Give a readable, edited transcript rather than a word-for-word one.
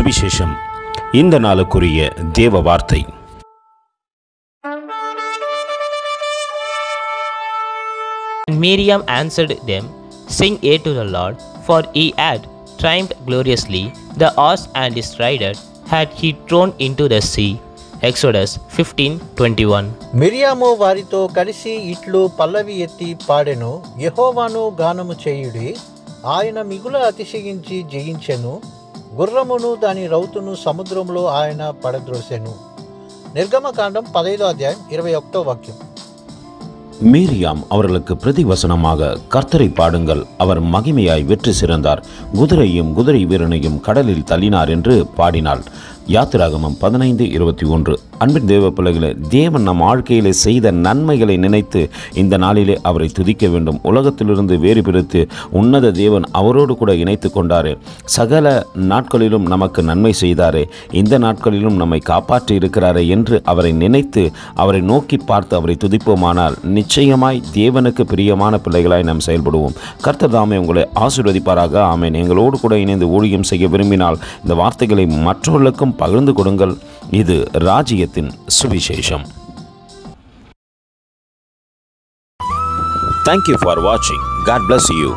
சுவிசேஷம். இந்த நாளுக்குரிய தேவ வார்த்தை. And Miriam answered them, Sing ye to the Lord, for he had triumphed gloriously. The horse and his rider had he thrown into the sea. Exodus 15:21. Miriam వారితో కలిసి ఇట్లు పల్లవి ఎత్తి పాడెను. యెహోవాను గానము చేయుడి, ఆయన మిగుల అతిశయించి జయించెను. గుర్రమును దాని రౌతును సముద్రంలో ఆయన పడద్రోసెను. నిర్గమకాండం 15:21. மீரியாம் அவர்களுக்கு பிரதிவசனமாக, கர்த்தரை பாடுங்கள், அவர் மகிமையாய் வெற்றி சிறந்தார், குதிரையும் குதிரை வீரனையும் கடலில் தள்ளினார் என்று பாடினாள். யாத்திராகமம் 15:21. அன்பின் தேவ பிள்ளைகளே, தேவன் நம் வாழ்க்கையிலே செய்த நன்மைகளை நினைத்து இந்த நாளிலே அவரை துதிக்க வேண்டும். உலகத்திலிருந்து வேறு பிரித்து உன்னத தேவன் அவரோடு கூட இணைத்து கொண்டாரே. சகல நாட்களிலும் நமக்கு நன்மை செய்தாரே, இந்த நாட்களிலும் நம்மை காப்பாற்றி இருக்கிறாரே என்று அவரை நினைத்து அவரை நோக்கி பார்த்து அவரை துதிப்போமானால் நிச்சயமாய் தேவனுக்கு பிரியமான பிள்ளைகளாய் நாம் செயல்படுவோம். கர்த்தர் தாமே உங்களை ஆசீர்வதிப்பாராக. ஆமென். எங்களோடு கூட இணைந்து ஊழியம் செய்ய விரும்பினால் இந்த வார்த்தைகளை மற்றவர்களுக்கும் பகிர்ந்து கொடுங்கள். இது ராஜ்யத்தின் சுவிசேஷம். Thank you for watching. God bless you.